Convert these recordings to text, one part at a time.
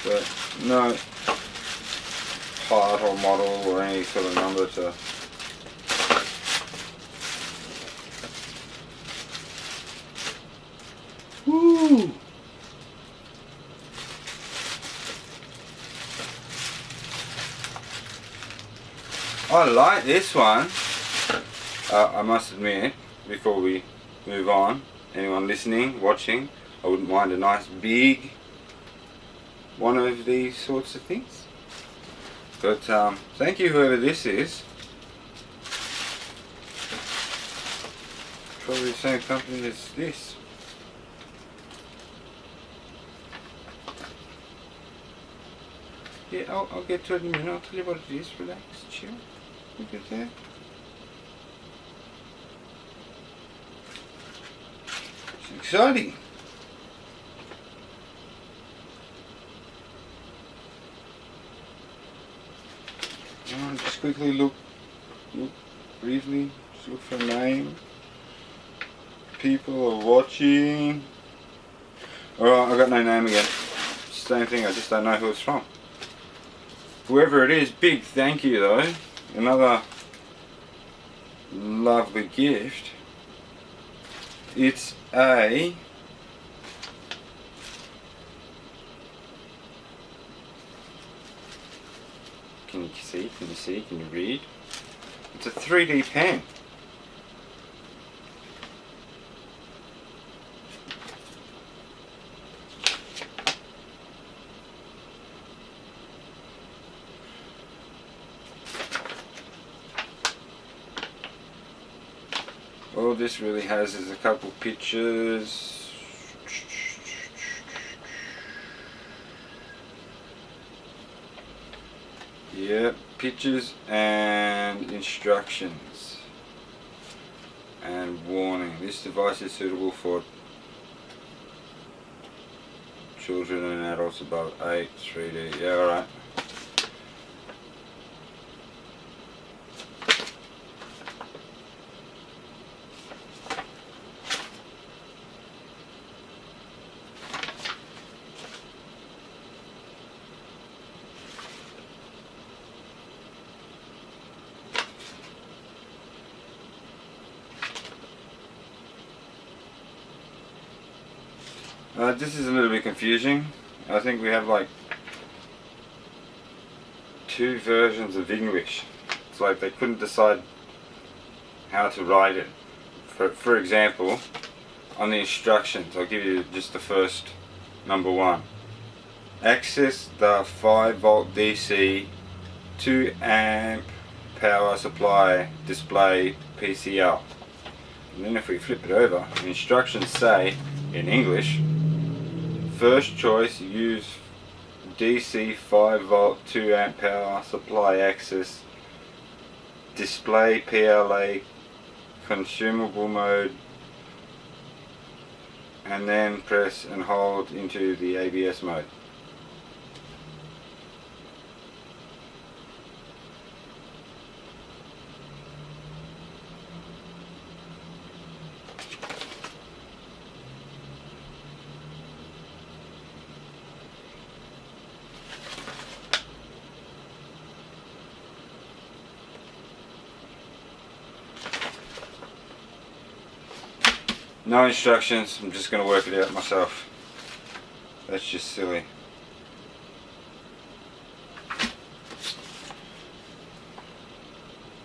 but no part or model or any sort of number to woo. I like this one. I must admit, before we move on, anyone listening, watching, I wouldn't mind a nice big one of these sorts of things. But thank you whoever this is. Probably the same company as this. Yeah, I'll get to it in a minute. I'll tell you what it is. Relax, chill. Look at that. It's exciting. Just quickly look briefly, just look for a name. People are watching. Alright, I got no name again. Same thing, I just don't know who it's from. Whoever it is, big thank you though. Another lovely gift. It's a Can you see? Can you see? Can you read? It's a 3D pen. All this really has is a couple pictures. Yeah, pictures and instructions and warning. This device is suitable for children and adults above 8, 3D. Yeah, alright. This is a little bit confusing. I think we have like 2 versions of English. It's like they couldn't decide how to write it. For example, on the instructions, I'll give you just the first number 1. Access the 5 volt DC 2 amp power supply display PCL. And then if we flip it over, the instructions say in English, first choice, use DC 5 volt 2 amp power supply access display PLA consumable mode, and then press and hold into the ABS mode. No instructions, I'm just going to work it out myself. That's just silly.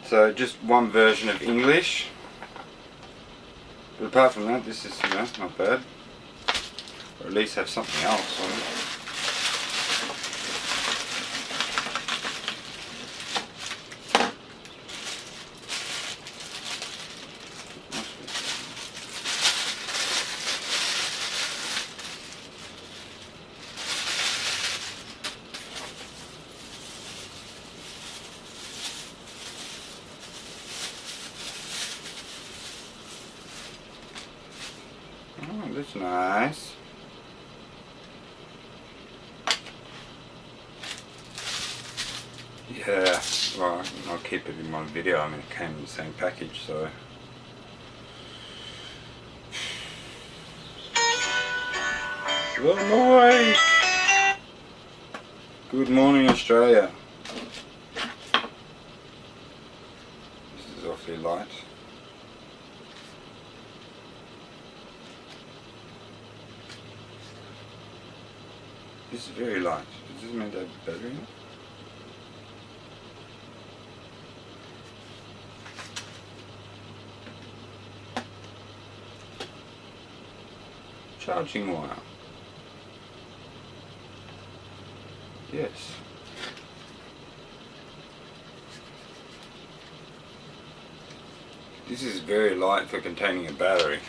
So just one version of English. But apart from that, this is, not bad. Or at least have something else on it. Oh, that's nice. Yeah, well, I'll keep it in my video. I mean, it came in the same package, so. I'm awake. Good morning, Australia. This is awfully light. This is very light. Is this meant to have a battery in it? Charging wire. Yes. This is very light for containing a battery.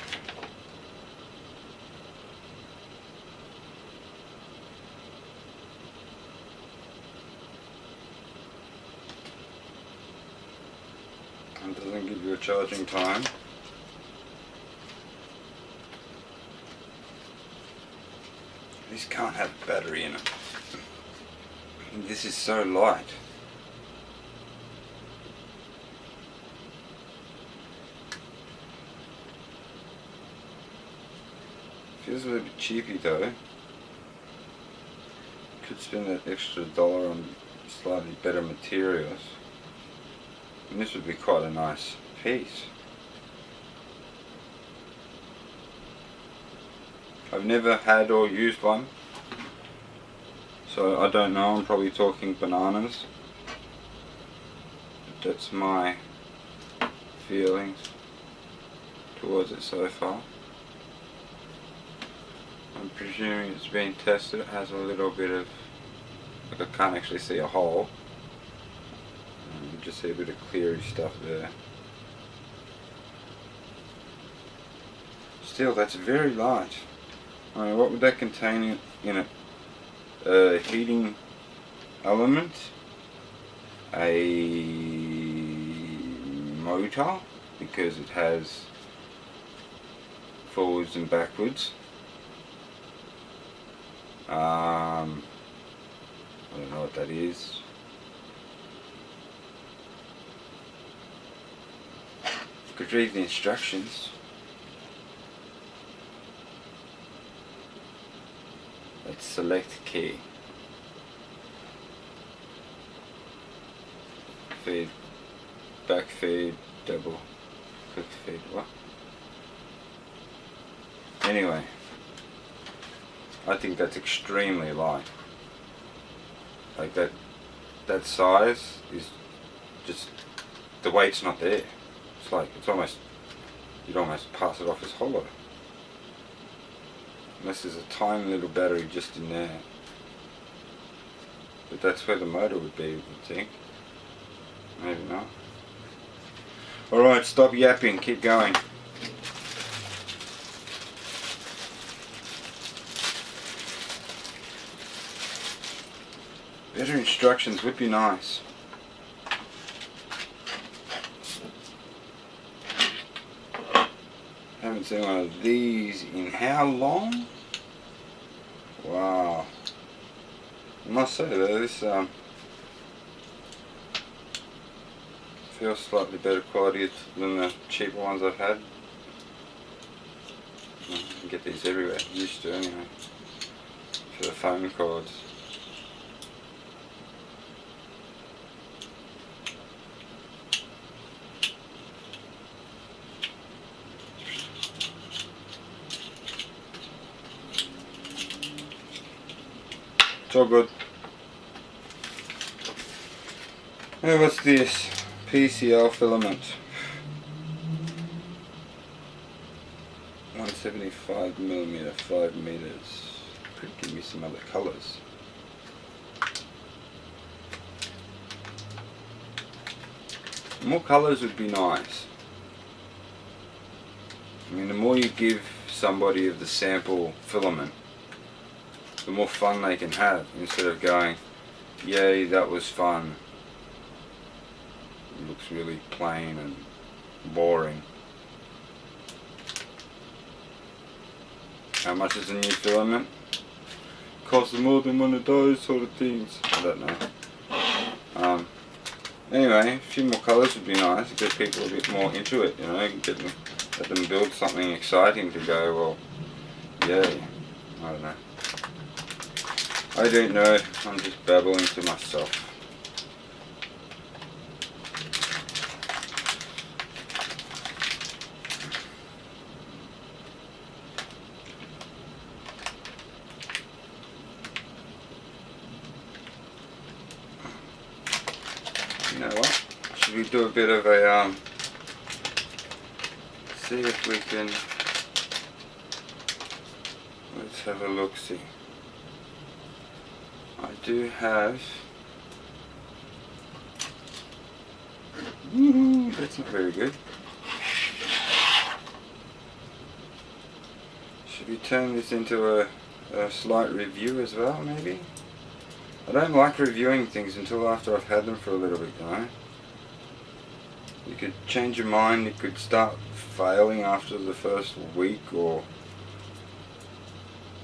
And doesn't give you a charging time. This can't have a battery in it. This is so light. Feels a little bit cheapy though. Could spend that extra $1 on slightly better materials. And this would be quite a nice piece. I've never had or used one, so I don't know. I'm probably talking bananas. But that's my feelings towards it so far. I'm presuming it's been tested. It has a little bit of, like, I can't actually see a hole. You just see a bit of cleary stuff there. Still, that's very light. I mean, what would that contain in it? A heating element, a motor, because it has forwards and backwards. I don't know what that is. Could read the instructions. Let's select key. Feed, back feed, double click feed. What? Anyway, I think that's extremely light. Like that size is just, the weight's not there. It's like, it's almost, you'd almost pass it off as hollow. Unless there's a tiny little battery just in there. But that's where the motor would be, you would think. Maybe not. Alright, stop yapping, keep going. Better instructions would be nice. Haven't seen one of these in how long? Wow. I must say though, this feels slightly better quality than the cheaper ones I've had. You can get these everywhere, used to anyway, for the phone cords. It's all good. Hey, what's this? PCL filament. 175mm, 5 meters. Could give me some other colours. More colours would be nice. I mean, the more you give somebody of the sample filament, the more fun they can have, instead of going, yay, that was fun. It looks really plain and boring. How much is a new filament? Costs more than one of those sort of things. I don't know. Anyway, a few more colours would be nice, get people a bit more into it, you know, get them, let them build something exciting to go, well, yay. I don't know. I don't know, I'm just babbling to myself. You know what? Should we do a bit of a see if we can, let's have a look see. I do have, that's not very good. Should we turn this into a slight review as well, maybe? I don't like reviewing things until after I've had them for a little bit, you know. You could change your mind, you could start failing after the first week, or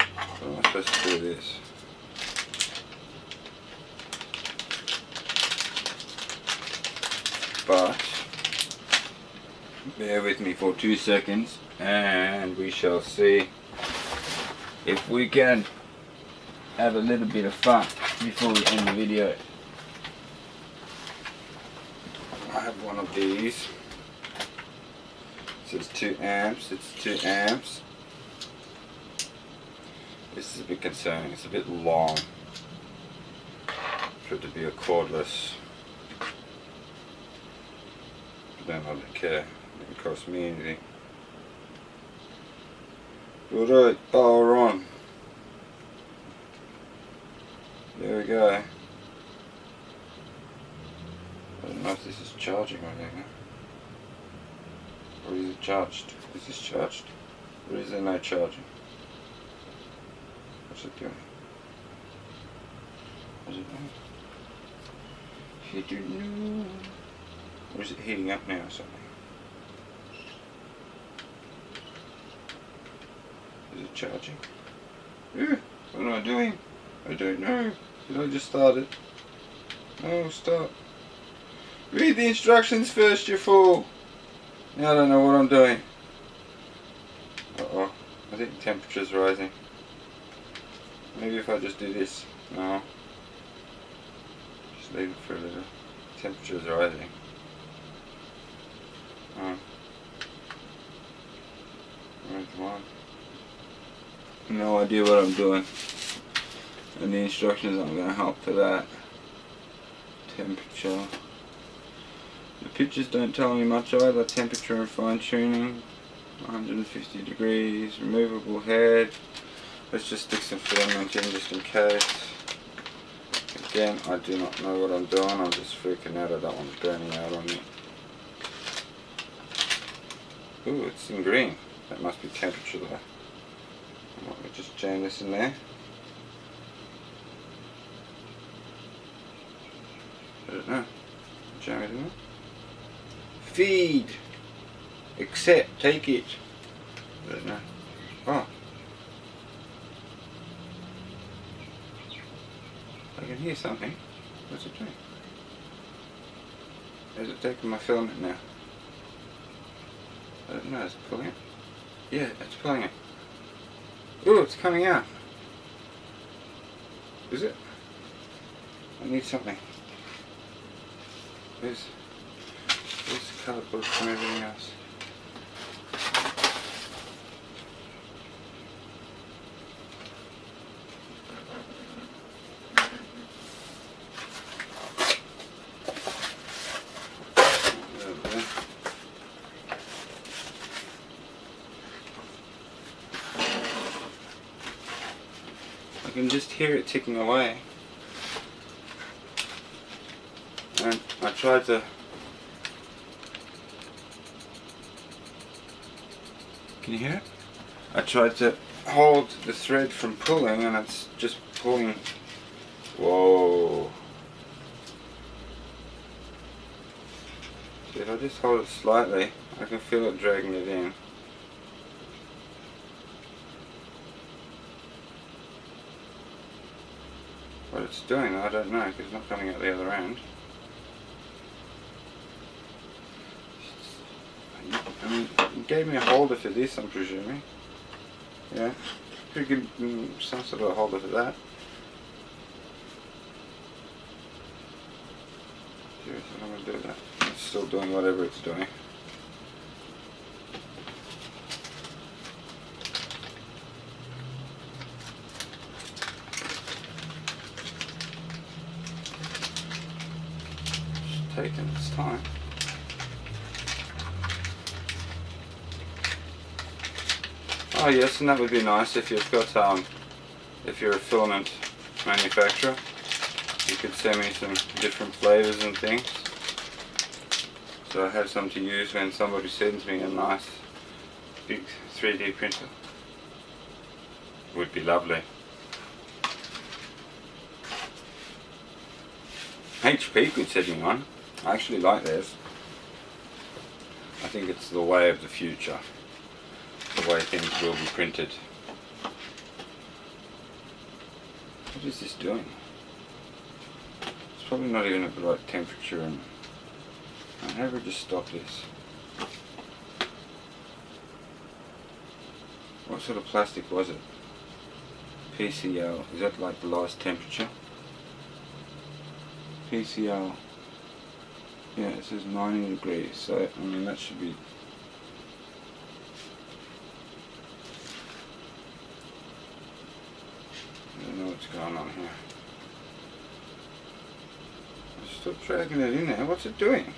how am I supposed to do this? But bear with me for 2 seconds and we shall see if we can have a little bit of fun before we end the video. I have one of these. It says 2 amps, it's 2 amps. This is a bit concerning, it's a bit long for it to be a cordless. But then I don't care, it doesn't cost me anything. Alright, power on. There we go. I don't know if this is charging or anything. Or is it charged? Is this charged? Or is there no charging? What's it doing? What's it doing? I don't know. Or is it heating up now or something? Is it charging? What am I doing? I don't know. Did I just start it? No, stop. Read the instructions first, you fool. Now I don't know what I'm doing. Uh-oh. I think the temperature's rising. Maybe if I just do this. No. Just leave it for a little. Temperature's rising. Oh. Where's one? No idea what I'm doing. And the instructions aren't going to help for that. Temperature. The pictures don't tell me much either. Temperature and fine tuning. 150 degrees. Removable head. Let's just stick some filament in just in case. Again, I do not know what I'm doing. I'm just freaking out. I don't want it burning out on me. Ooh, it's in green. That must be temperature though. Let me just jam this in there. I don't know. Jam it in there. Feed. Accept. Take it. I don't know. Oh. I can hear something. What's it doing? Is it taking my filament now? I don't know. Is it pulling it? Yeah, it's pulling it. Ooh, it's coming out. Is it? I need something. Where's the cardboard from everything else? I can just hear it ticking away. And I tried to... Can you hear it? I tried to hold the thread from pulling and it's just pulling. Whoa. See, if I just hold it slightly, I can feel it dragging it in. What it's doing, I don't know, because it's not coming out the other end. I mean, you gave me a holder for this, I'm presuming. Yeah, could give me some sort of holder for that. Seriously, I'm going to do that. It's still doing whatever it's doing. Just taking its time. Oh yes, and that would be nice if you've got, if you're a filament manufacturer, you could send me some different flavors and things, so I have some to use when somebody sends me a nice big 3D printer. Would be lovely. HP could send me one. I actually like theirs. I think it's the way of the future, the way things will be printed. What is this doing? It's probably not even at the right temperature, and how do we just stop this? What sort of plastic was it? PCL, is that like the last temperature? PCL, yeah, it says 90 degrees, so I mean that should be. I don't know what's going on here. Stop dragging it in there. What's it doing?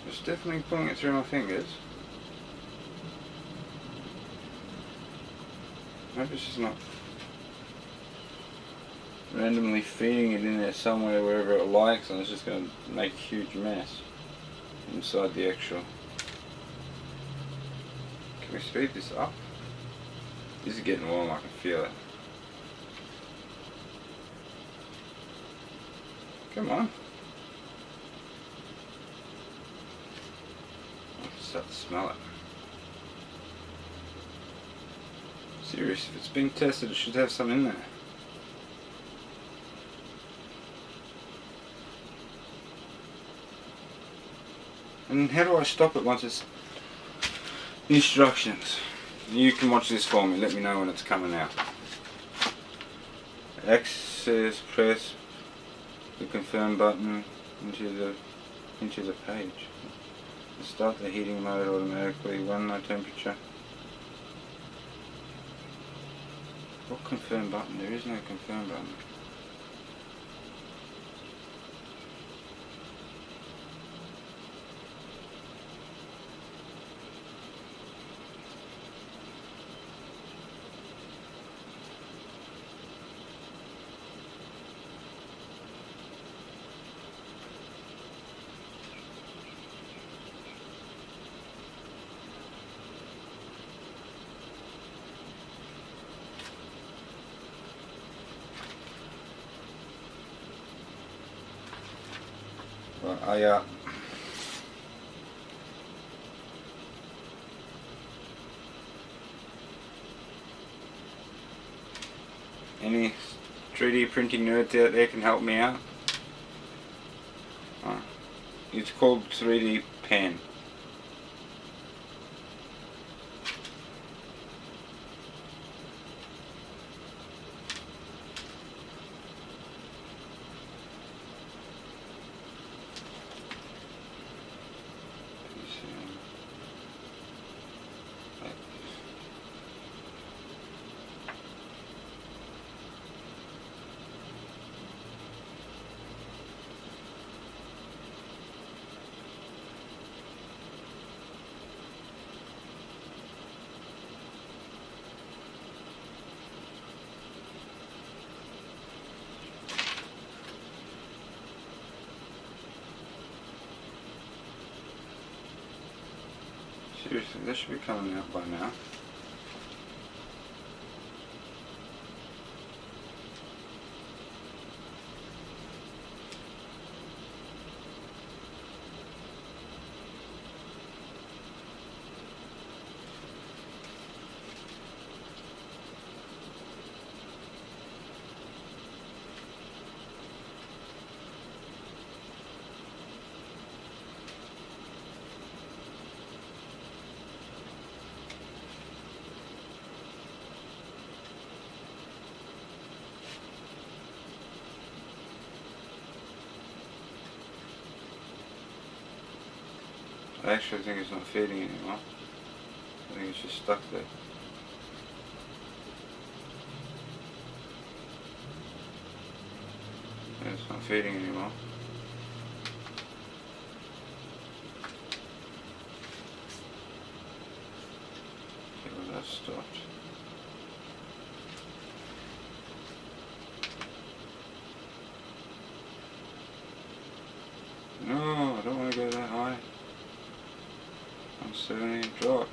It's definitely pulling it through my fingers. Maybe it's just not randomly feeding it in there somewhere wherever it likes, and it's just going to make a huge mess inside the actual. Can we speed this up? This is getting warm, I can feel it. Come on. I can start to smell it. Serious, if it's being tested, it should have some in there. And how do I stop it once it's instructions? You can watch this for me, let me know when it's coming out. Access, press the confirm button into the page. Start the heating mode automatically, one no temperature. What confirm button? There is no confirm button. Well, any 3D printing nerds out there can help me out. It's called 3D pen. Seriously, this should be coming out by now. I actually think it's not feeding anymore. I think it's just stuck there. Yeah, it's not feeding anymore. Okay, well that's stopped. No, I don't want to go that high. 170, drop.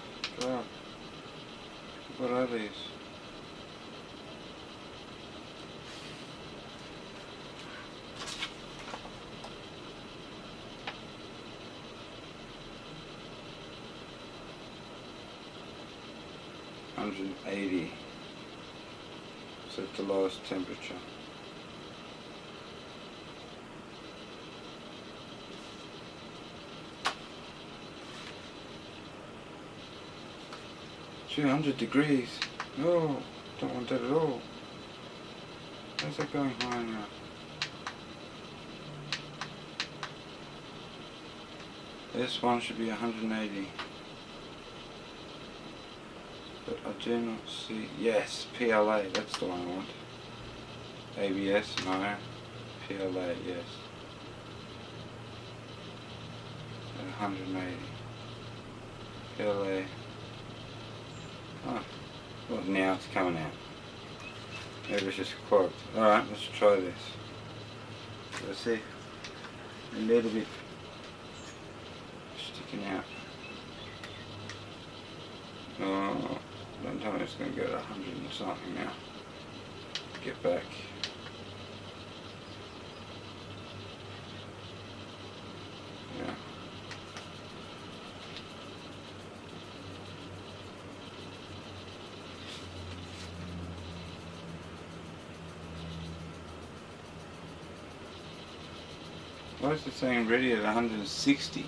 What are these? $180. Set the lowest temperature. $200. No, don't want that at all. Where's that going high now? This one should be 180. But I do not see. Yes, PLA, that's the one I want. ABS, no. PLA, yes. At 180. PLA. Oh, well now it's coming out. Maybe it's just clogged. Alright, let's try this. Let's see. A little bit sticking out. Oh, don't tell me it's going to go to 100 and something now. Get back. Yeah. Why is it saying ready at 160?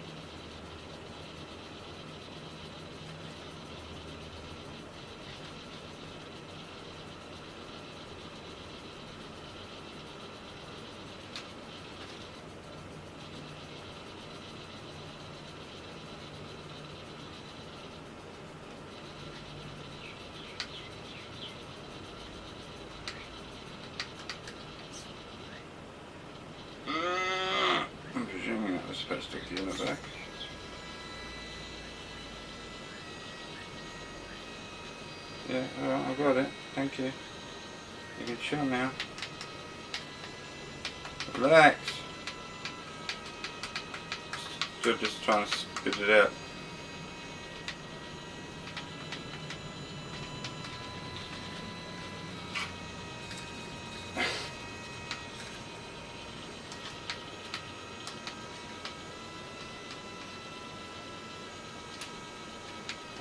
Supposed to stick in the back. Yeah, alright, I got it. Thank you. You can chill now. Relax. Still just trying to spit it out.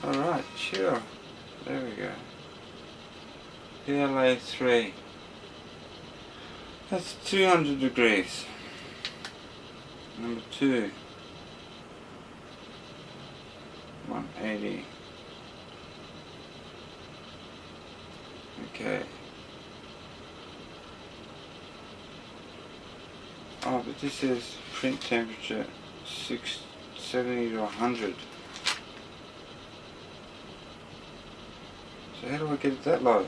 Alright, sure. There we go. PLA 3. That's 200 degrees. Number 2. 180. Okay. Oh, but this is print temperature 670 to 100. So how do I get it that low?